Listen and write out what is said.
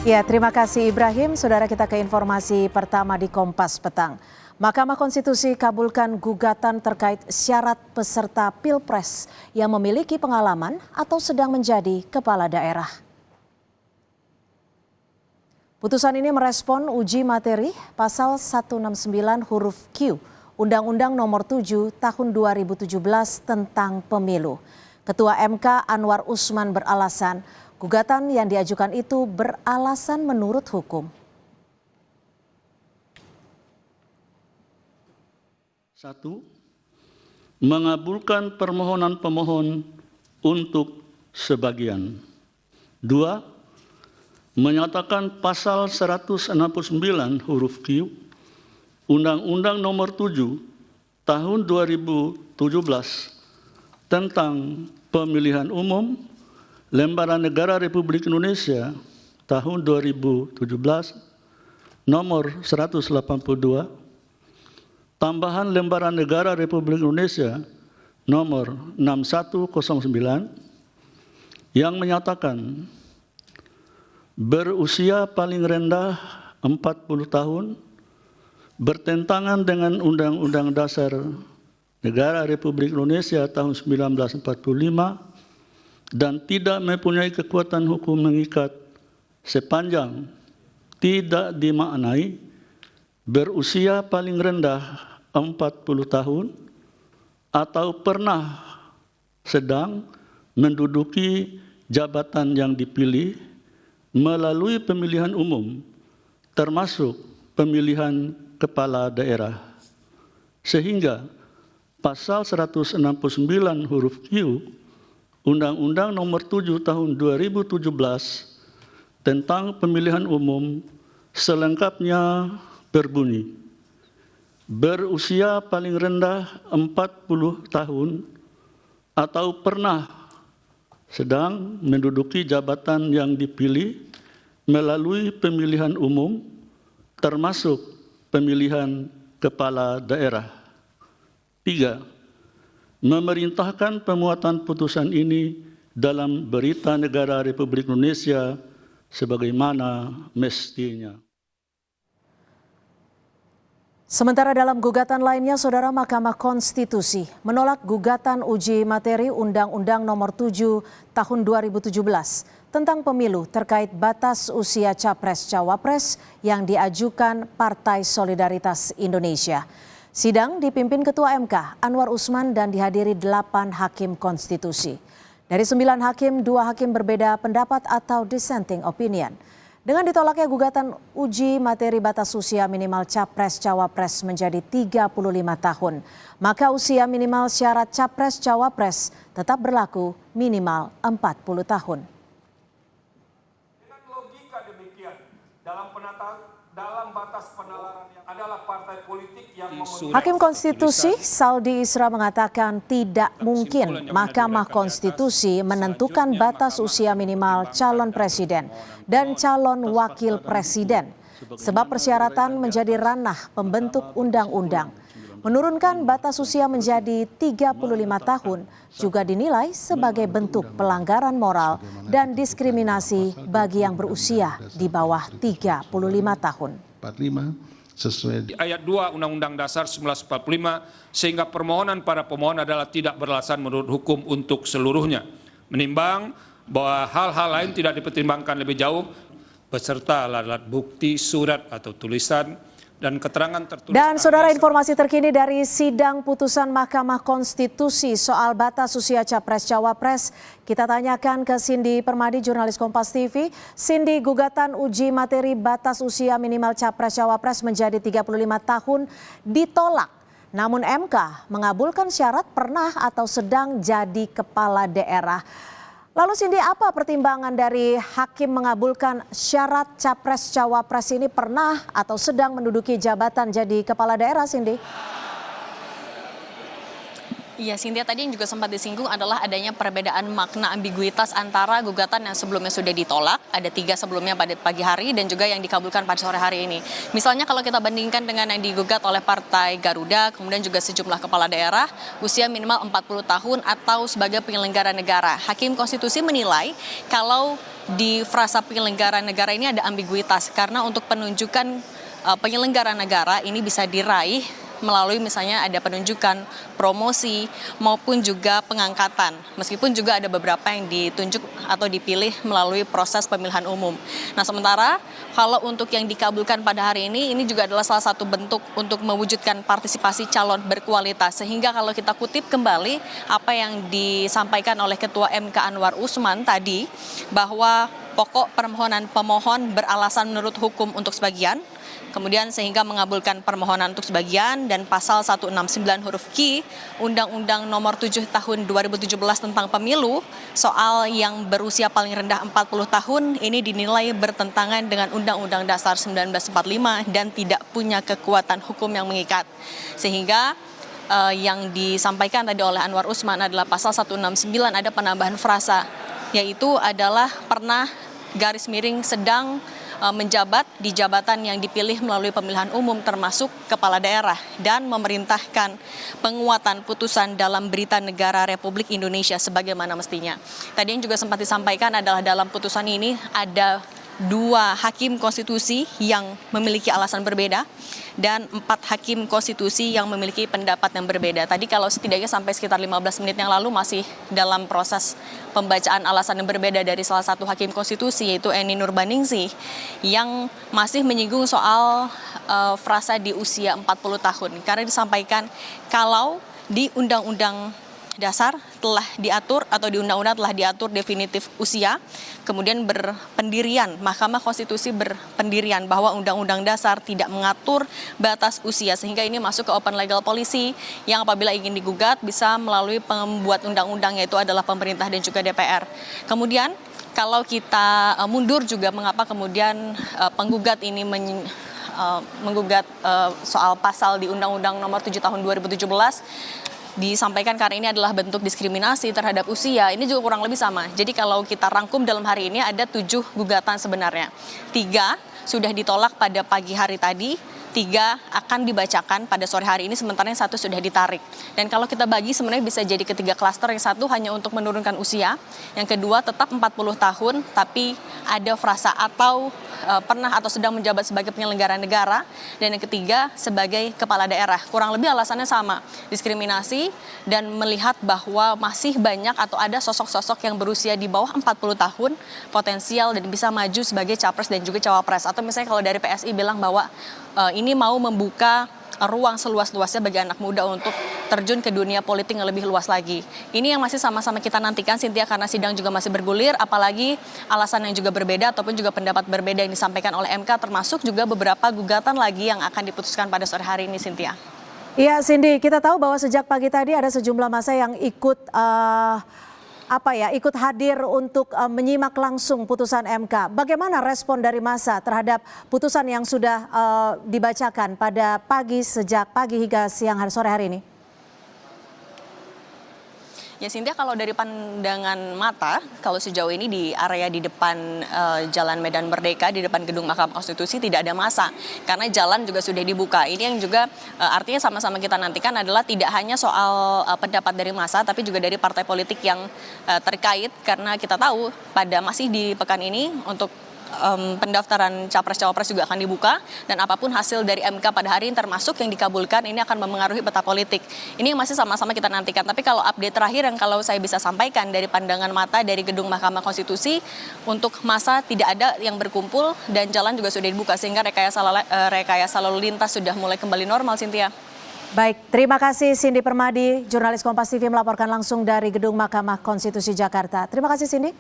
Ya, terima kasih Ibrahim. Saudara, kita ke informasi pertama di Kompas Petang. Mahkamah Konstitusi kabulkan gugatan terkait syarat peserta Pilpres yang memiliki pengalaman atau sedang menjadi kepala daerah. Putusan ini merespon uji materi pasal 169 huruf Q Undang-Undang Nomor 7 Tahun 2017 tentang Pemilu. Ketua MK Anwar Usman beralasan gugatan yang diajukan itu beralasan menurut hukum. 1. Mengabulkan permohonan pemohon untuk sebagian. 2. Menyatakan pasal 169 huruf Q Undang-Undang Nomor 7 Tahun 2017 tentang Pemilihan Umum Lembaran Negara Republik Indonesia tahun 2017 nomor 182, tambahan Lembaran Negara Republik Indonesia nomor 6109 yang menyatakan berusia paling rendah 40 tahun bertentangan dengan Undang-Undang Dasar Negara Republik Indonesia tahun 1945 dan tidak mempunyai kekuatan hukum mengikat sepanjang tidak dimaknai berusia paling rendah 40 tahun atau pernah sedang menduduki jabatan yang dipilih melalui pemilihan umum termasuk pemilihan kepala daerah. Sehingga pasal 169 huruf Q Undang-Undang Nomor 7 Tahun 2017 tentang Pemilihan Umum selengkapnya berbunyi, berusia paling rendah 40 tahun atau pernah sedang menduduki jabatan yang dipilih melalui pemilihan umum termasuk pemilihan kepala daerah. 3. Memerintahkan pemuatan putusan ini dalam Berita Negara Republik Indonesia sebagaimana mestinya. Sementara dalam gugatan lainnya, Saudara, Mahkamah Konstitusi menolak gugatan uji materi Undang-Undang Nomor 7 Tahun 2017 tentang pemilu terkait batas usia Capres-Cawapres yang diajukan Partai Solidaritas Indonesia. Sidang dipimpin Ketua MK Anwar Usman dan dihadiri 8 hakim konstitusi. Dari 9 hakim, 2 hakim berbeda pendapat atau dissenting opinion. Dengan ditolaknya gugatan uji materi batas usia minimal Capres-Cawapres menjadi 35 tahun, maka usia minimal syarat Capres-Cawapres tetap berlaku minimal 40 tahun. Dengan logika demikian, dalam batas penalaran yang adalah partai politik yang Hakim Konstitusi Saldi Isra mengatakan tidak mungkin Mahkamah Konstitusi menentukan batas usia minimal calon presiden dan calon wakil presiden, sebab persyaratan menjadi ranah pembentuk undang-undang. Menurunkan batas usia menjadi 35 tahun juga dinilai sebagai bentuk pelanggaran moral dan diskriminasi bagi yang berusia di bawah 35 tahun. 45 sesuai di ayat 2 Undang-Undang Dasar 1945 sehingga permohonan para pemohon adalah tidak beralasan menurut hukum untuk seluruhnya. Menimbang bahwa hal-hal lain tidak dipertimbangkan lebih jauh beserta alat bukti, surat atau tulisan dan keterangan tertulis. Dan Saudara, informasi terkini dari sidang putusan Mahkamah Konstitusi soal batas usia Capres-Cawapres kita tanyakan ke Cindy Permadi, jurnalis Kompas TV. Cindy, gugatan uji materi batas usia minimal Capres-Cawapres menjadi 35 tahun ditolak. Namun MK mengabulkan syarat pernah atau sedang jadi kepala daerah. Lalu Cindy, apa pertimbangan dari hakim mengabulkan syarat Capres-Cawapres ini pernah atau sedang menduduki jabatan jadi kepala daerah, Cindy? Iya, Cynthia, tadi yang juga sempat disinggung adalah adanya perbedaan makna ambiguitas antara gugatan yang sebelumnya sudah ditolak, ada 3 sebelumnya pada pagi hari dan juga yang dikabulkan pada sore hari ini. Misalnya kalau kita bandingkan dengan yang digugat oleh Partai Garuda, kemudian juga sejumlah kepala daerah, usia minimal 40 tahun atau sebagai penyelenggara negara. Hakim Konstitusi menilai kalau di frasa penyelenggara negara ini ada ambiguitas karena untuk penunjukan penyelenggara negara ini bisa diraih melalui misalnya ada penunjukan, promosi, maupun juga pengangkatan. Meskipun juga ada beberapa yang ditunjuk atau dipilih melalui proses pemilihan umum. Nah sementara kalau untuk yang dikabulkan pada hari ini juga adalah salah satu bentuk untuk mewujudkan partisipasi calon berkualitas. Sehingga kalau kita kutip kembali apa yang disampaikan oleh Ketua MK Anwar Usman tadi, bahwa pokok permohonan pemohon beralasan menurut hukum untuk sebagian, kemudian sehingga mengabulkan permohonan untuk sebagian, dan pasal 169 huruf Q Undang-Undang Nomor 7 Tahun 2017 tentang Pemilu soal yang berusia paling rendah 40 tahun ini dinilai bertentangan dengan Undang-Undang Dasar 1945 dan tidak punya kekuatan hukum yang mengikat. Sehingga yang disampaikan tadi oleh Anwar Usman adalah pasal 169 ada penambahan frasa, yaitu adalah pernah garis miring sedang menjabat di jabatan yang dipilih melalui pemilihan umum termasuk kepala daerah dan memerintahkan penguatan putusan dalam berita negara Republik Indonesia sebagaimana mestinya. Tadi yang juga sempat disampaikan adalah dalam putusan ini ada 2 hakim konstitusi yang memiliki alasan berbeda dan 4 hakim konstitusi yang memiliki pendapat yang berbeda. Tadi kalau setidaknya sampai sekitar 15 menit yang lalu masih dalam proses pembacaan alasan yang berbeda dari salah satu hakim konstitusi yaitu Eni Nurbaningsih yang masih menyinggung soal frasa di usia 40 tahun. Karena disampaikan kalau di Undang-Undang Dasar telah diatur atau di undang-undang telah diatur definitif usia, kemudian berpendirian, Mahkamah Konstitusi berpendirian bahwa Undang-Undang Dasar tidak mengatur batas usia, sehingga ini masuk ke open legal policy yang apabila ingin digugat bisa melalui pembuat undang-undang yaitu adalah pemerintah dan juga DPR. Kemudian kalau kita mundur juga mengapa kemudian penggugat ini menggugat soal pasal di Undang-Undang Nomor 7 Tahun 2017 disampaikan karena ini adalah bentuk diskriminasi terhadap usia. Ini juga kurang lebih sama. Jadi kalau kita rangkum dalam hari ini ada 7 gugatan sebenarnya. 3 sudah ditolak pada pagi hari tadi, 3 akan dibacakan pada sore hari ini, sementara yang 1 sudah ditarik. Dan kalau kita bagi sebenarnya bisa jadi ketiga klaster, yang 1 hanya untuk menurunkan usia, yang kedua tetap 40 tahun tapi ada frasa atau pernah atau sedang menjabat sebagai penyelenggara negara, dan yang ketiga sebagai kepala daerah. Kurang lebih alasannya sama, diskriminasi dan melihat bahwa masih banyak atau ada sosok-sosok yang berusia di bawah 40 tahun potensial dan bisa maju sebagai capres dan juga cawapres. Atau misalnya kalau dari PSI bilang bahwa ini mau membuka ruang seluas-luasnya bagi anak muda untuk terjun ke dunia politik yang lebih luas lagi. Ini yang masih sama-sama kita nantikan, Cynthia, karena sidang juga masih bergulir, apalagi alasan yang juga berbeda ataupun juga pendapat berbeda yang disampaikan oleh MK, termasuk juga beberapa gugatan lagi yang akan diputuskan pada sore hari ini, Cynthia. Iya, Cindy, kita tahu bahwa sejak pagi tadi ada sejumlah massa yang ikut ikut hadir untuk menyimak langsung putusan MK. Bagaimana respon dari massa terhadap putusan yang sudah dibacakan pada sejak pagi hingga siang hari sore hari ini? Ya Cynthia, kalau dari pandangan mata, kalau sejauh ini di area di depan Jalan Medan Merdeka, di depan gedung Mahkamah Konstitusi tidak ada massa, karena jalan juga sudah dibuka. Ini yang juga artinya sama-sama kita nantikan adalah tidak hanya soal pendapat dari massa, tapi juga dari partai politik yang terkait, karena kita tahu masih di pekan ini untuk pendaftaran capres-cawapres juga akan dibuka, dan apapun hasil dari MK pada hari ini termasuk yang dikabulkan ini akan memengaruhi peta politik. Ini yang masih sama-sama kita nantikan. Tapi kalau update terakhir yang kalau saya bisa sampaikan dari pandangan mata dari gedung Mahkamah Konstitusi, untuk massa tidak ada yang berkumpul dan jalan juga sudah dibuka sehingga rekayasa lalu lintas sudah mulai kembali normal, Cynthia. Baik, terima kasih Cindy Permadi, jurnalis Kompas TV melaporkan langsung dari gedung Mahkamah Konstitusi Jakarta. Terima kasih Cindy.